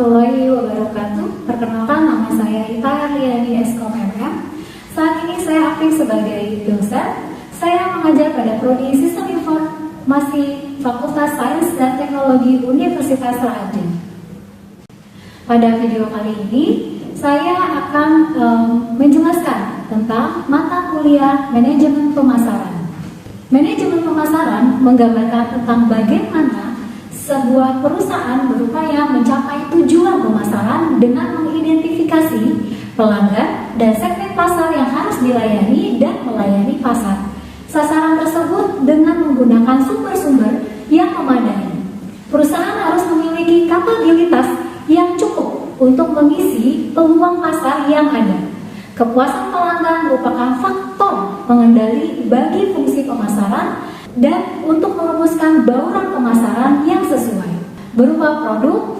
warahmatullahi wabarakatuh. Perkenalkan, nama saya Ita Arliani Eskom MM. Saat ini saya aktif sebagai dosen. Saya mengajar pada Prodi Sistem Informasi Fakultas Sains dan Teknologi Universitas Raden. Pada video kali ini, saya akan menjelaskan tentang mata kuliah Manajemen Pemasaran. Manajemen pemasaran menggambarkan tentang bagaimana sebuah perusahaan berupaya mencapai tujuan pemasaran dengan mengidentifikasi pelanggan dan segmen pasar yang harus dilayani dan melayani pasar. Sasaran tersebut dengan menggunakan sumber-sumber yang memadai. Perusahaan harus memiliki kapabilitas yang cukup untuk mengisi peluang pasar yang ada. Kepuasan pelanggan merupakan faktor pengendali bagi fungsi pemasaran dan untuk merumuskan bauran pemasaran yang sesuai berupa produk,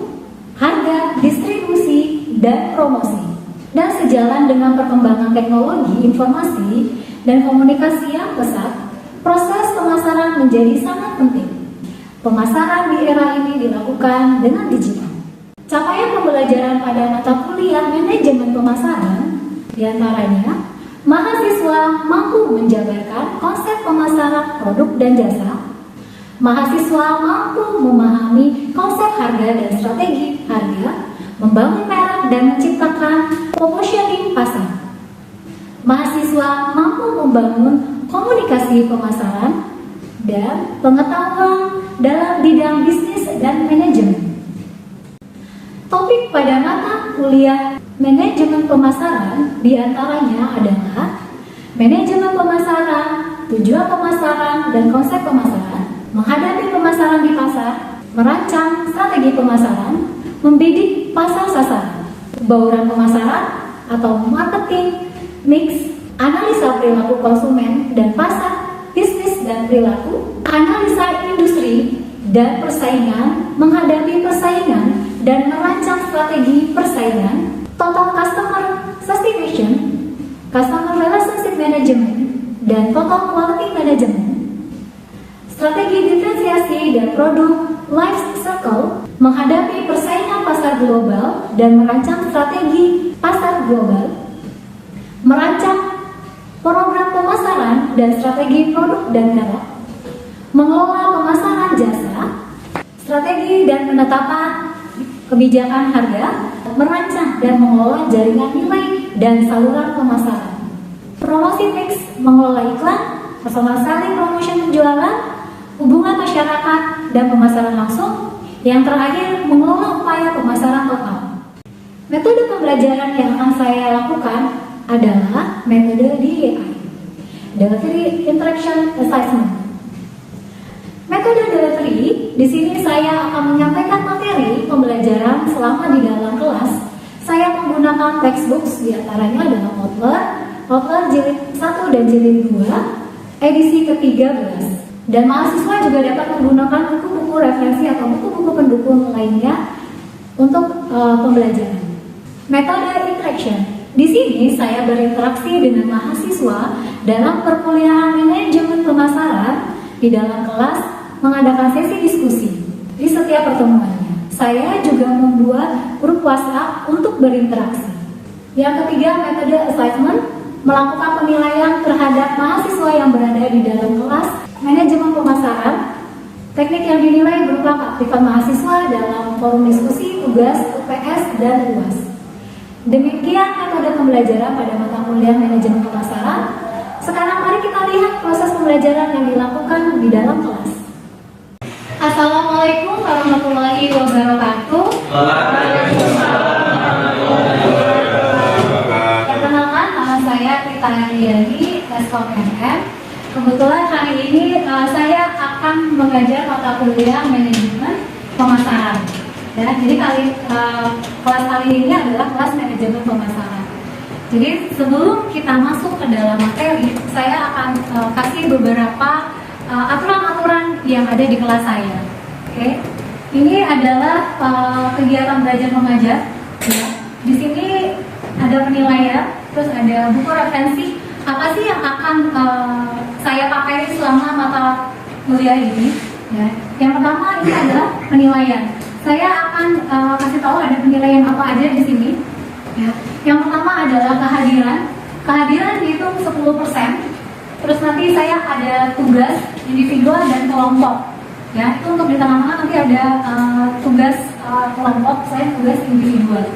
harga, distribusi, dan promosi. Dan sejalan dengan perkembangan teknologi informasi dan komunikasi yang pesat, proses pemasaran menjadi sangat penting. Pemasaran di era ini dilakukan dengan digital. Capaian pembelajaran pada mata kuliah Manajemen Pemasaran diantaranya mahasiswa mampu menjabarkan konsep pemasaran produk dan jasa. Mahasiswa mampu memahami konsep harga dan strategi harga, membangun merek dan menciptakan positioning pasar. Mahasiswa mampu membangun komunikasi pemasaran dan pengetahuan dalam bidang bisnis dan manajemen. Topik pada mata kuliah Manajemen Pemasaran diantaranya adalah manajemen pemasaran, tujuan pemasaran, dan konsep pemasaran, menghadapi pemasaran di pasar, merancang strategi pemasaran, membidik pasar sasaran, bauran pemasaran atau marketing, mix, analisa perilaku konsumen dan pasar, bisnis dan perilaku, analisa industri dan persaingan, menghadapi persaingan dan merancang strategi persaingan, total customer satisfaction, customer relationship management, dan total quality management. Strategi diferensiasi dan produk life cycle, menghadapi persaingan pasar global dan merancang strategi pasar global, merancang program pemasaran dan strategi produk dan merek, mengelola pemasaran jasa, strategi dan penetapan kebijakan harga, merancang dan mengelola jaringan nilai dan saluran pemasaran. Promosi mix, mengelola iklan, personal selling, promotion penjualan, hubungan masyarakat dan pemasaran langsung. Yang terakhir, mengelola upaya pemasaran total. Metode pembelajaran yang akan saya lakukan adalah metode DIY, Delivery Interaction Assessment. Metode delivery, di sini saya akan menyampaikan materi pembelajaran selama di dalam kelas. Saya menggunakan textbooks, diantaranya adalah Kotler jilid 1 dan jilid 2, edisi ke-13. Dan mahasiswa juga dapat menggunakan buku-buku referensi atau buku-buku pendukung lainnya untuk pembelajaran. Metode interaction, di sini saya berinteraksi dengan mahasiswa dalam perkuliahan manajemen pemasaran di dalam kelas, mengadakan sesi diskusi di setiap pertemuannya. Saya juga membuat grup WhatsApp untuk berinteraksi. Yang ketiga, metode assessment, melakukan penilaian terhadap mahasiswa yang berada di dalam kelas manajemen pemasaran. Teknik yang dinilai berupa keaktifan mahasiswa dalam forum diskusi, tugas, UPS, dan UAS. Demikian metode pembelajaran pada mata kuliah manajemen pemasaran. Sekarang mari kita lihat proses pembelajaran yang dilakukan di dalam kelas. Assalamualaikum warahmatullahi wabarakatuh. Perkenalkan, nama saya Ita Arliani Eskom MM. Kebetulan hari ini saya akan mengajar mata kuliah manajemen pemasaran. Ya, jadi kelas kali ini adalah kelas manajemen pemasaran. Jadi sebelum kita masuk ke dalam materi, saya akan kasih beberapa aturan-aturan yang ada di kelas saya. Oke. Ini adalah kegiatan belajar mengajar. Ya. Di sini ada penilaian, terus ada buku referensi. Apa sih yang akan saya pakai selama mata kuliah ini? Ya. Yang pertama ini adalah penilaian. saya akan kasih tahu ada penilaian apa aja di sini. Ya. Yang pertama adalah kehadiran. Kehadiran dihitung 10%. Terus nanti saya ada tugas individual dan kelompok. Ya, itu untuk di tengah-tengah nanti ada tugas kelompok, saya tugas individual.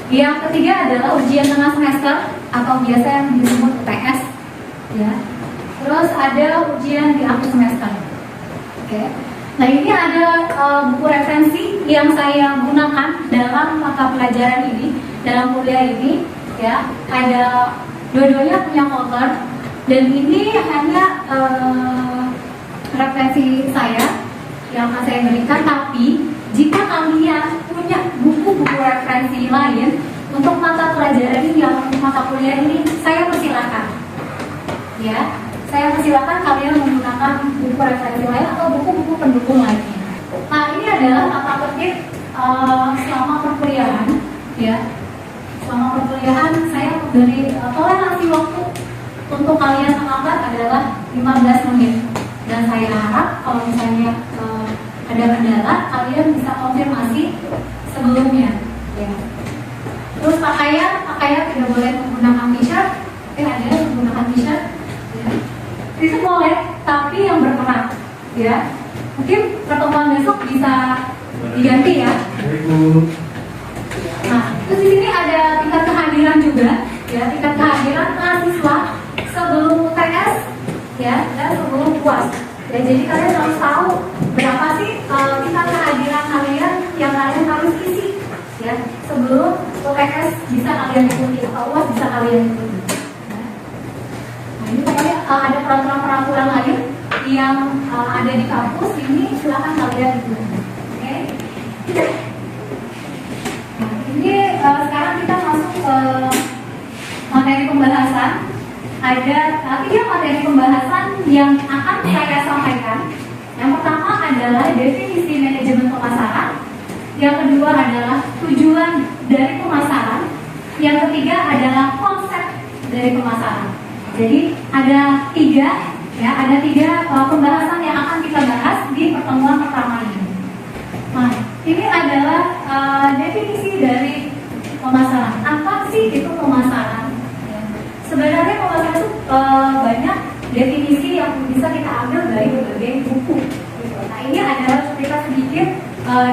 Yang ketiga adalah ujian tengah semester atau biasa yang disebut UTS. Ya. Terus ada ujian di akhir semester. Oke. Nah, ini ada buku referensi yang saya gunakan dalam mata pelajaran ini, dalam kuliah ini. Ya, ada dua-duanya punya cover. Dan ini hanya referensi saya yang akan saya berikan. Tapi jika kalian punya buku-buku referensi lain untuk mata pelajaran ini, yang mata kuliah ini, saya persilakan. Ya, saya persilakan kalian menggunakan buku referensi lain atau buku-buku pendukung lainnya. Nah, ini adalah tata tertib selama perkuliahan. Ya, selama perkuliahan saya beri toleransi waktu untuk kalian terlambat adalah 15 menit. Dan saya harap kalau misalnya ada kendala, kalian bisa konfirmasi sebelumnya. Ya. Terus pakaian tidak boleh menggunakan t-shirt. Ada yang menggunakan t-shirt. Ya. Itu boleh, tapi yang berkerak. Ya. Mungkin pertemuan besok bisa diganti ya. Nah, terus di sini ada tingkat kehadiran juga. Ya, tingkat kehadiran mahasiswa sebelum UTS, ya, dan sebelum UAS. Ya, jadi kalian harus tahu berapa sih tingkat kehadiran kalian yang kalian harus isi, ya, sebelum UTS bisa kalian ikuti atau UAS bisa kalian ikuti. Nah, ini pokoknya ada peraturan-peraturan lain yang ada di kampus ini, silakan kalian ikuti. Oke? Nah, ini sekarang kita masuk ke materi pembahasan. Ada 3 materi pembahasan yang akan saya sampaikan. Yang pertama adalah definisi manajemen pemasaran. Yang kedua adalah tujuan dari pemasaran. Yang ketiga adalah konsep dari pemasaran. Jadi ada 3 pembahasan yang akan kita bahas di pertemuan pertama ini. Nah, ini adalah definisi dari pemasaran. Apa sih itu pemasaran? Sebenarnya pemasaran itu banyak definisi yang bisa kita ambil dari berbagai buku. Gitu. Nah, ini adalah cerita sedikit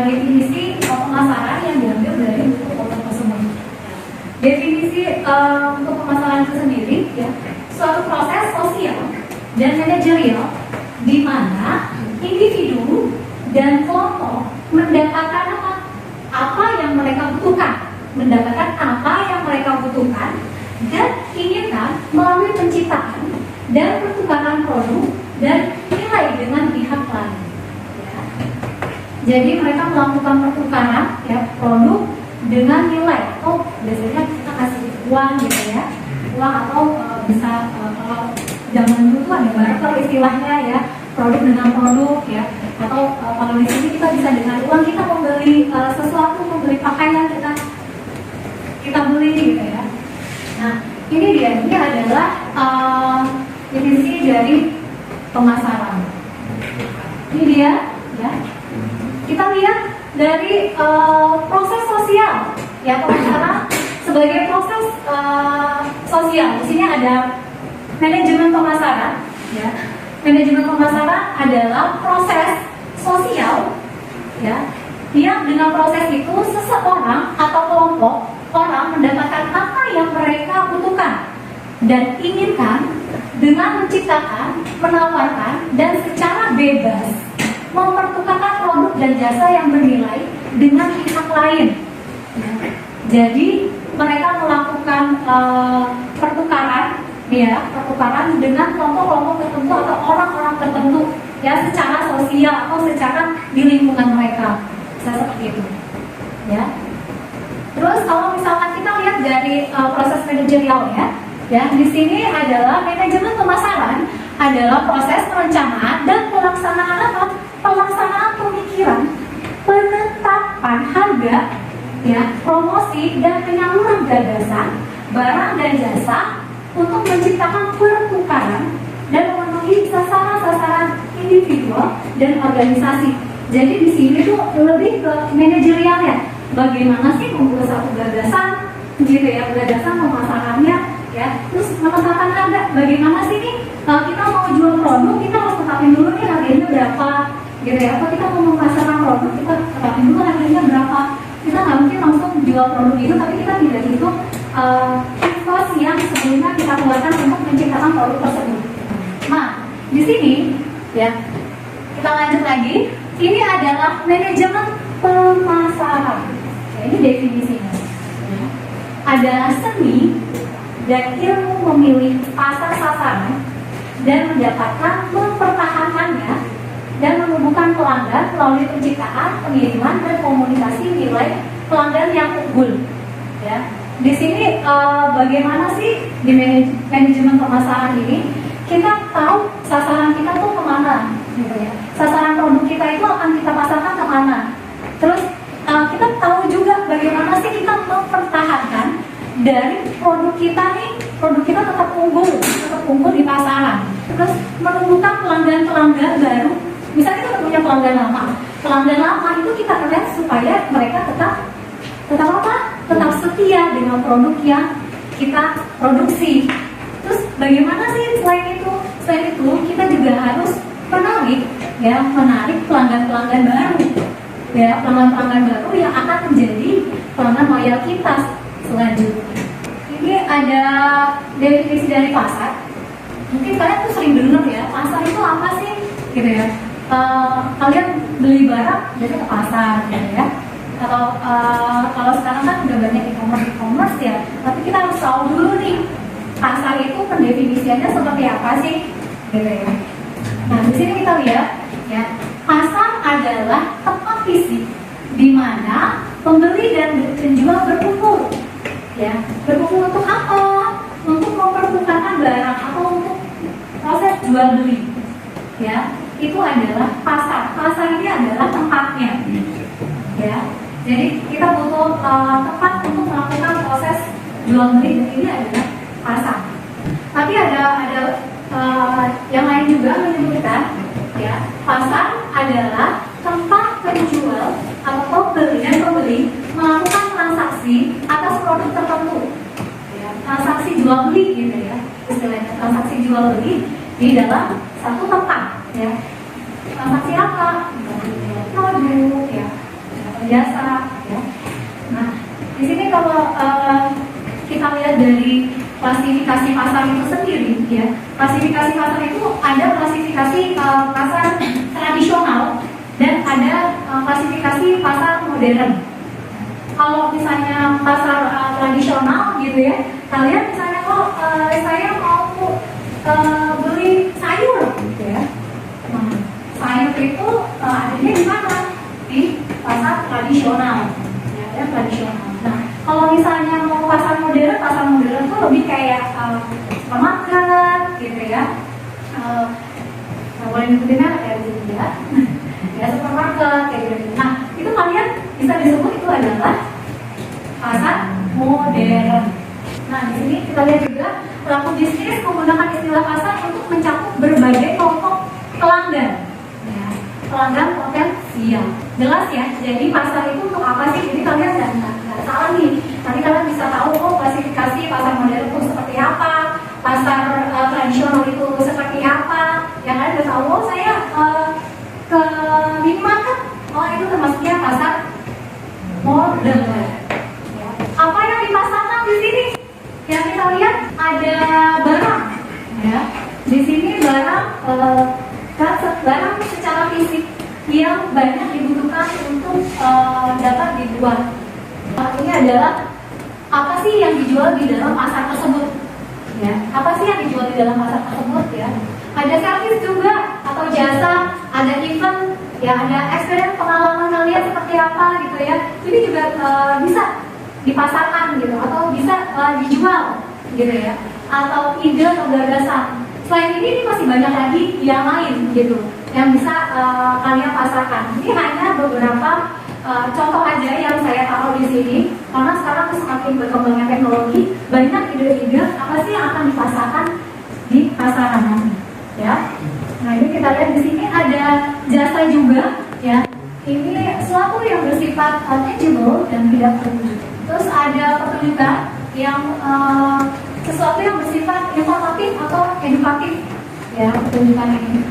definisi pemasaran yang diambil dari buku tersebut. Definisi untuk pemasaran itu sendiri, ya, suatu proses sosial dan manajerial di mana individu dan kelompok mendapatkan apa yang mereka butuhkan, dan inginkan melalui penciptaan dan pertukaran produk dan nilai dengan pihak lain. Ya. Jadi mereka melakukan pertukaran, ya, produk dengan nilai, atau biasanya kita kasih uang gitu ya, uang atau bisa kalau zaman dulu tuh ada barter istilahnya ya, produk dengan produk ya, atau kalau di sini kita bisa dengan uang kita membeli sesuatu, membeli pakaian kita beli gitu ya. Nah, ini adalah definisi dari pemasaran. Ini dia, ya. Kita lihat dari proses sosial, ya, pemasaran sebagai proses sosial. Di sini ada manajemen pemasaran, ya. Manajemen pemasaran adalah proses sosial, ya, yang dengan proses itu seseorang atau kelompok orang mendapatkan apa yang mereka butuhkan dan inginkan dengan menciptakan, menawarkan, dan secara bebas mempertukarkan produk dan jasa yang bernilai dengan pihak lain. Jadi mereka melakukan pertukaran dengan kelompok-kelompok tertentu atau orang-orang tertentu, ya, secara sosial atau secara di lingkungan mereka, seperti itu, ya. Terus kalau misalkan kita lihat dari proses manajerialnya, ya, di sini adalah manajemen pemasaran adalah proses perencanaan dan pelaksanaan pemikiran, penetapan harga, ya, promosi dan penyaluran gagasan, barang dan jasa untuk menciptakan pertukaran dan memenuhi sasaran-sasaran individual dan organisasi. Jadi di sini tuh lebih ke manajerial ya. Bagaimana sih membuat satu gagasan, gitu ya, gagasan pemasarannya, ya. Terus menetapkan harga. Bagaimana sih nih kita mau jual produk, kita harus tetapin dulu nih harganya berapa, gitu ya. Apa kita mau memasarkan produk, kita tetapin dulu harganya berapa. Kita nggak mungkin langsung jual produk itu, tapi kita tidak hitung cost yang sebelumnya kita keluarkan untuk menciptakan produk tersebut. Nah, di sini ya kita lanjut lagi. Ini adalah manajemen pemasaran. Ya, ini definisinya. Ya. Adalah seni dan ilmu memilih pasar sasaran dan mendapatkan, mempertahankannya dan menumbuhkan pelanggan melalui penciptaan, pengiriman dan komunikasi nilai pelanggan yang unggul. Ya. Di sini bagaimana sih di manajemen pemasaran ini? Kita tahu sasaran kita tuh kemana, gitu ya. Sasaran produk kita itu akan kita pasarkan kemana. Terus kita tahu juga bagaimana sih kita mempertahankan dari produk kita nih, produk kita tetap unggul di pasaran. Terus menumbuhkan pelanggan-pelanggan baru. Misalnya kita punya pelanggan lama itu kita lihat supaya mereka tetap setia dengan produk yang kita produksi. Terus bagaimana sih selain itu kita juga harus menarik pelanggan-pelanggan baru, ya, pelanggan-pelanggan baru yang akan menjadi pelanggan loyal kita selanjutnya. Ini ada definisi dari pasar. Mungkin kalian tuh sering dengar ya, pasar itu apa sih, gitu ya. Kalian beli barang jadi ke pasar, gitu ya. Kalau sekarang kan udah banyak e-commerce ya, tapi kita harus tahu dulu nih pasar itu pendefinisiannya seperti apa sih, gitu ya. Nah, di sini kita lihat ya, pasar adalah tempat fisik di mana pembeli dan penjual berkumpul. Ya, berkumpul untuk apa? Untuk mempertukarkan barang atau untuk proses jual beli. Ya, itu adalah pasar. Pasar ini adalah tempatnya. Ya, jadi kita butuh tempat untuk melakukan proses jual beli, dan ini adalah pasar. Tapi ada yang lain juga menyebutkan, ya, pasar adalah tempat penjual atau pembeli melakukan transaksi atas produk tertentu, ya, transaksi jual beli, gitu ya, istilahnya transaksi jual beli di dalam satu tempat, ya. Transaksi apa? Produk, ya, jasa, ya. Nah, di sini kalau kita lihat dari klasifikasi pasar itu sendiri, ya, klasifikasi pasar itu ada klasifikasi pasar tradisional dan ada klasifikasi pasar modern. Kalau misalnya pasar tradisional, gitu ya, kalian misalnya saya mau beli sayur, gitu ya. Nah, sayur itu adanya di mana? Di pasar tradisional, ya, ada tradisional. Nah, kalau misalnya mau pasar modern tuh lebih kayak supermarket, gitu ya. Boleh nyebutin ya di sini ya. Ya, supermarket kayak gitu. Nah, itu kalian bisa disebut itu adalah pasar modern. Nah, di sini kita lihat juga pelaku bisnis menggunakan istilah pasar untuk mencakup berbagai kelompok pelanggan. Ya, pelanggan potensial. Jelas ya. Jadi pasar itu untuk apa sih? Jadi kalian nggak salah nih. Nanti kalian bisa tahu klasifikasi pasar modern itu seperti apa, pasar tradisional itu seperti apa. Yang kalian udah tahu, saya ke minimarket, itu termasuknya pasar modern. Ya. Apa yang dipasarkan di sini? Yang kita lihat ada barang, ya. Di sini barang secara fisik yang banyak dibutuhkan untuk dapat dibuat. Ini adalah apa sih yang dijual di dalam pasar tersebut? Ya, apa sih yang dijual di dalam pasar tersebut? Ya, ada servis juga atau jasa, ada event, ya, ada experience pengalaman kalian seperti apa, gitu ya. Ini juga bisa dipasarkan, gitu, atau bisa dijual, gitu ya. Atau ide atau gagasan. Selain ini masih banyak lagi yang lain, gitu, yang bisa kalian pasarkan. Ini hanya beberapa contoh aja yang saya taruh di sini, karena sekarang semakin berkembangnya teknologi, banyak ide-ide apa sih yang akan dipasarkan di pasaran nanti, ya. Nah, ini kita lihat di sini ada jasa juga, ya. bersifat tangible dan tidak terwujud. Terus ada pertunjukan yang sesuatu yang bersifat informatif atau edukatif, ya, pertunjukan ini.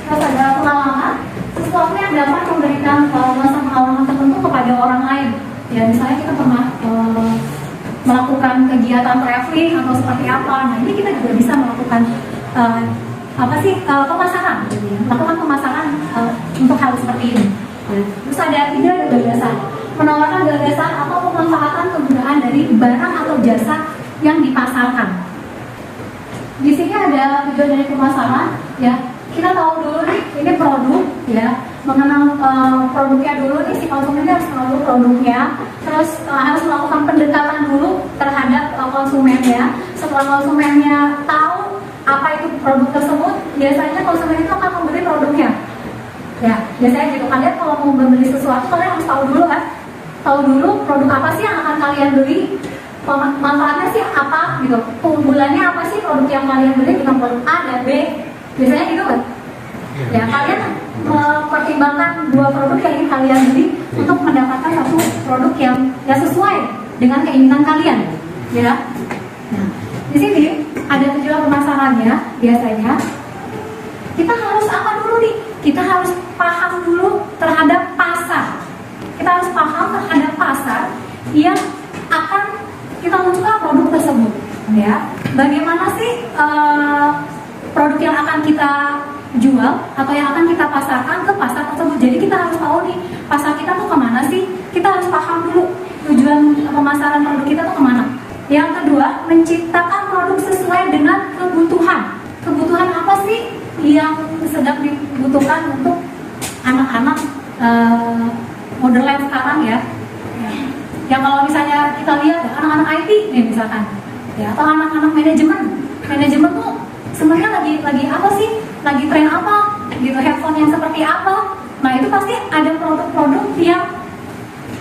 Terus ada pengalaman, sesuatu yang dapat memberikan masa pengalaman tertentu kepada orang lain. Ya, misalnya kita pernah melakukan kegiatan traveling atau seperti apa. Nah, ini kita juga bisa melakukan pemasaran, gitu ya. Melakukan pemasaran untuk hal seperti ini. Terus ada ide dan gagasan, menawarkan gagasan atau pemanfaatan kegunaan dari barang atau jasa yang dipasarkan. Di sini ada tujuan dari pemasaran, ya. Kita tahu dulu nih, ini produk, ya. Mengenal produknya dulu nih, si konsumennya harus tahu produknya. Terus harus melakukan pendekatan dulu terhadap konsumennya. Setelah konsumennya tahu apa itu produk tersebut, biasanya konsumen itu akan membeli produknya. Ya, biasanya gitu. Kalian kalau mau membeli sesuatu, kalian harus tahu dulu kan. Tahu dulu produk apa sih yang akan kalian beli, manfaatnya sih apa gitu, keunggulannya apa sih produk yang kalian beli dengan produk A dan B. Biasanya gitu kan. Ya, kalian mempertimbangkan dua produk yang ingin kalian beli untuk mendapatkan satu produk yang sesuai dengan keinginan kalian, ya. Nah, di sini ada tujuan pemasarannya. Biasanya kita harus apa dulu nih? Kita harus paham dulu terhadap pasar. Kita harus paham terhadap pasar yang akan kita munculkan produk tersebut, ya. Bagaimana sih produk yang akan kita jual atau yang akan kita pasarkan ke pasar tersebut. Jadi kita harus tahu nih, pasar kita tuh kemana sih. Kita harus paham dulu tujuan pemasaran produk kita tuh kemana. Yang kedua, menciptakan produk sesuai dengan kebutuhan. Kebutuhan apa sih yang sedang dibutuhkan untuk anak-anak modern sekarang, ya. Yang kalau misalnya kita lihat anak-anak IT nih misalkan, ya, atau anak-anak manajemen tuh sebenarnya lagi apa sih? Lagi tren apa? Gitu, headphone yang seperti apa? Nah, itu pasti ada produk-produk yang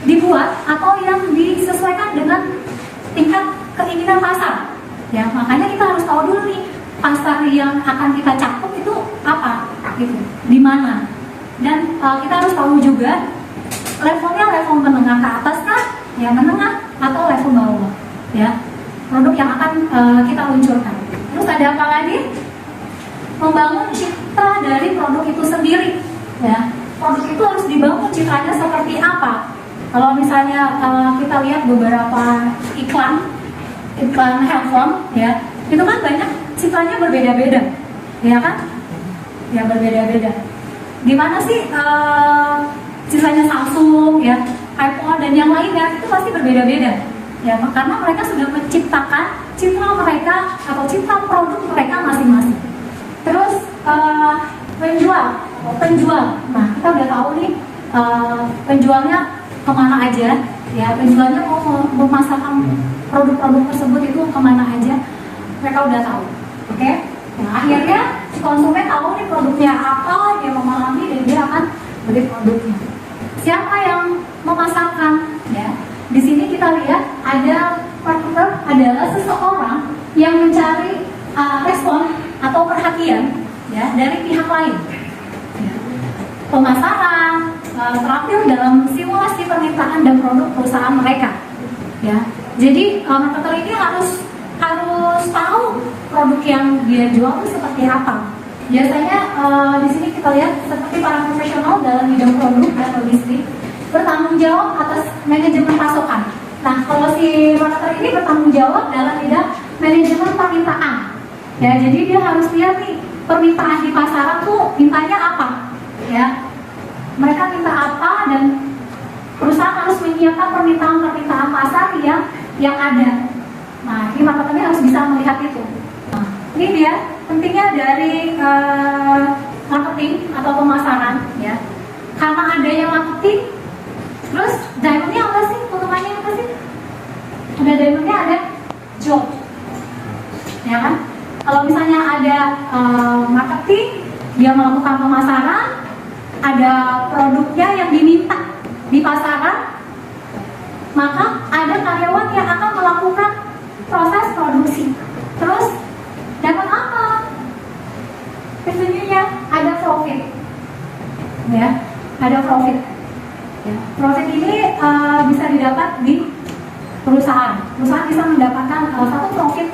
dibuat atau yang disesuaikan dengan tingkat keinginan pasar. Ya, makanya kita harus tahu dulu nih, pasar yang akan kita cakup itu apa? Gitu, di mana? Dan kita harus tahu juga levelnya level menengah ke atas kah? Ya, menengah atau level bawah. Ya, produk yang akan kita luncurkan. Terus ada apa lagi? Membangun citra dari produk itu sendiri, ya. Produk itu harus dibangun citranya seperti apa? Kalau misalnya kita lihat beberapa iklan handphone, ya, itu kan banyak citranya berbeda-beda, ya kan? Ya, berbeda-beda. Di mana sih citranya Samsung, ya, iPhone dan yang lainnya itu pasti berbeda-beda, ya, karena mereka sudah menciptakan citra mereka atau citra produk mereka masing-masing. Terus penjual. Nah, kita udah tahu nih penjualnya kemana aja, ya, penjualnya mau memasarkan produk-produk tersebut itu kemana aja, mereka udah tahu. Oke? Nah, akhirnya si konsumen tahu nih produknya apa, dia memahami dan dia akan beli produknya. Siapa yang memasarkan? Ya, di sini kita lihat ada marketer adalah seseorang yang mencari respon atau perhatian, ya, dari pihak lain. Ya. Pemasaran terampil dalam simulasi permintaan dan produk perusahaan mereka. Ya, jadi marketer ini harus tahu produk yang dia jual itu seperti apa. Biasanya di sini kita lihat seperti para profesional dalam bidang produk dan logistik bertanggung jawab atas manajemen pasokan. Nah, kalau si marketer ini bertanggung jawab dalam bidang manajemen permintaan. Ya, jadi dia harus lihat nih permintaan di pasaran tuh mintanya apa, ya. Mereka minta apa dan perusahaan harus menyiapkan permintaan pasar yang ada. Nah, ini marketernya harus bisa melihat itu. Nah, ini dia pentingnya dari marketing atau pemasaran, ya. Karena ada yang marketing, terus diamondnya apa sih? Keuntungannya apa sih? Ada diamondnya, ada job, ya kan? Kalau misalnya ada marketing, dia melakukan pemasaran, ada produknya yang diminta di pasaran, maka ada karyawan yang akan melakukan proses produksi. Terus dapat apa? Revenue-nya ada profit, ya, ada profit. Ya. Profit ini bisa didapat di perusahaan. Perusahaan bisa mendapatkan satu profit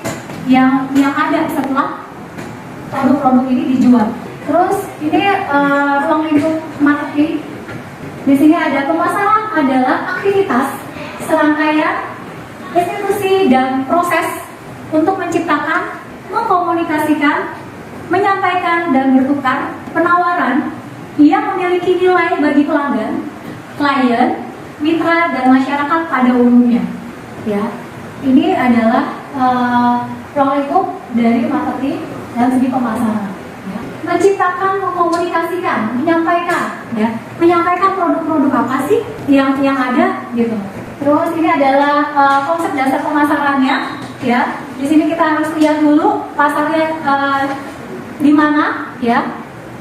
yang ada setelah produk-produk ini dijual. Terus ini ruang lingkup marketing. Di sini ada pemasaran adalah aktivitas serangkaian institusi dan proses untuk menciptakan, mengkomunikasikan, menyampaikan dan bertukar penawaran yang memiliki nilai bagi pelanggan, klien, mitra dan masyarakat pada umumnya. Ya, ini adalah ruang lingkup dari marketing dan segi pemasaran. Ya. Menciptakan, mengkomunikasikan, menyampaikan produk-produk apa sih yang ada gitu. Terus ini adalah konsep dasar pemasarannya. Ya, di sini kita harus lihat dulu pasarnya di mana, ya.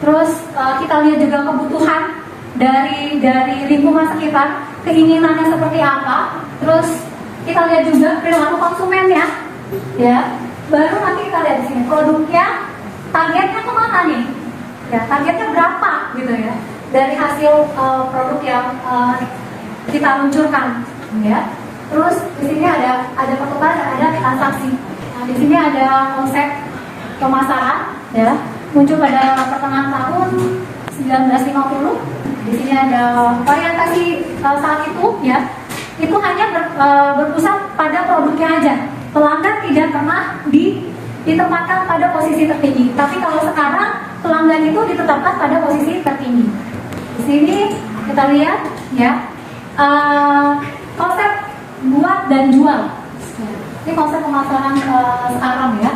Terus kita lihat juga kebutuhan dari lingkungan sekitar, keinginannya seperti apa. Terus kita lihat juga perilaku konsumennya, ya. Baru nanti kita lihat di sini produknya, targetnya kemana nih? Ya, targetnya berapa gitu ya? Dari hasil produk yang kita luncurkan, ya. Terus di sini ada pertukaran, ada transaksi. Nah, di sini ada konsep pemasaran, ya, muncul pada pertengahan tahun 1950. Di sini ada orientasi saat itu, ya, itu hanya berpusat pada produknya aja. Pelanggan tidak pernah ditempatkan pada posisi tertinggi. Tapi kalau sekarang pelanggan itu ditetapkan pada posisi tertinggi. Di sini kita lihat, ya, konsep buat dan jual. Ini konsep pemasaran sekarang, ya.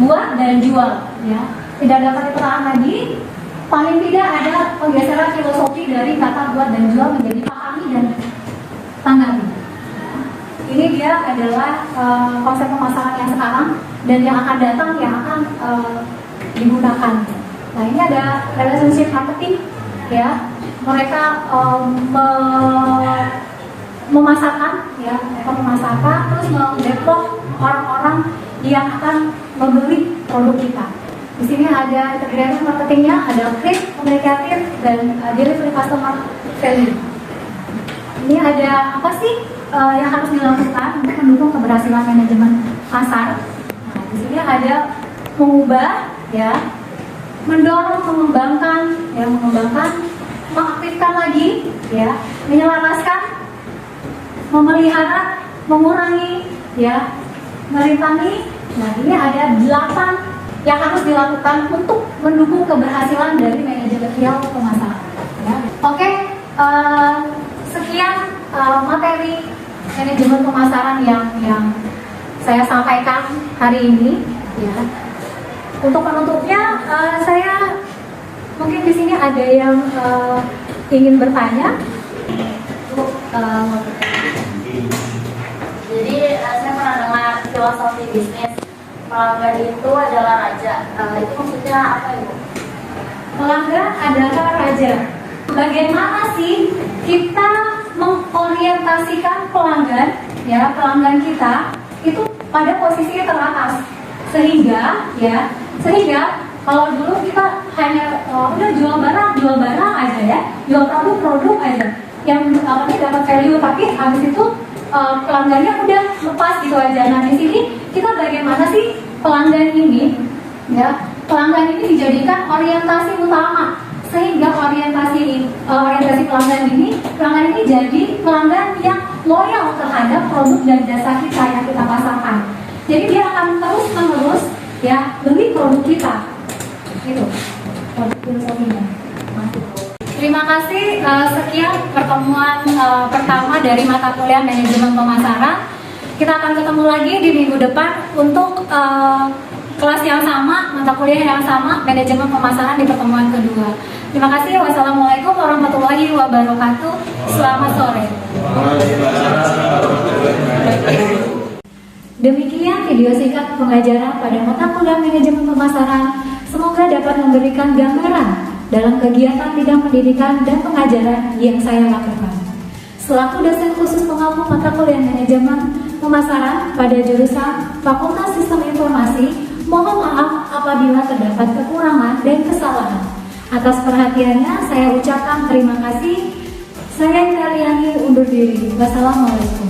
Buat dan jual, ya. Tidak dapat diterangkan lagi. Paling tidak ada penggeseran filosofi dari kata buat dan jual menjadi pahami dan tanggapi. Ini dia adalah konsep pemasaran yang sekarang dan yang akan datang, yang akan digunakan. Nah, ini ada relationship marketing, ya. Mereka memasarkan, ya, mereka memasarkan, terus mendevelop orang-orang yang akan membeli produk kita. Di sini ada integrated marketingnya, ada create, communicative, dan delivery customer value. Ini ada apa sih yang harus dilakukan untuk mendukung keberhasilan manajemen pasar? Nah, di sini ada mengubah, ya, mendorong, mengembangkan, mengaktifkan lagi, ya, menyelaraskan, memelihara, mengurangi, ya, merintangi. Nah, ini ada 8 yang harus dilakukan untuk mendukung keberhasilan dari manajerial pemasaran. Ya. Oke, sekian materi manajemen pemasaran yang saya sampaikan hari ini. Ya. Untuk penutupnya, saya mungkin di sini ada yang ingin bertanya. Jadi saya pernah dengar filosofi bisnis pelanggan itu adalah raja. Itu maksudnya apa, Ibu? Pelanggan adalah raja. Bagaimana sih kita mengorientasikan pelanggan, ya, pelanggan kita itu pada posisi teratas, sehingga kalau dulu kita hanya udah jual barang aja, ya, jual produk aja yang dapat value, tapi habis itu pelanggannya udah lepas gitu aja. Nah, di sini kita bagaimana sih pelanggan ini, ya, pelanggan ini dijadikan orientasi utama, sehingga orientasi pelanggan ini jadi pelanggan yang loyal terhadap produk dan jasa kita yang kita pasarkan. Jadi dia akan terus menerus, ya, beli produk kita. Itu produk filosofinya. Terima kasih. Sekian pertemuan pertama dari mata kuliah manajemen pemasaran. Kita akan ketemu lagi di minggu depan untuk kelas yang sama, mata kuliah yang sama, manajemen pemasaran di pertemuan kedua. Terima kasih. Wassalamualaikum warahmatullahi wabarakatuh. Selamat sore. Demikian video singkat pengajaran pada mata kuliah manajemen pemasaran. Semoga dapat memberikan gambaran dalam kegiatan bidang pendidikan dan pengajaran yang saya lakukan. Selaku dosen khusus pengampu mata kuliah manajemen pemasaran pada jurusan Fakultas Sistem Informasi, mohon maaf apabila terdapat kekurangan dan kesalahan. Atas perhatiannya saya ucapkan terima kasih. Saya Ita Aryani undur diri. Wassalamualaikum.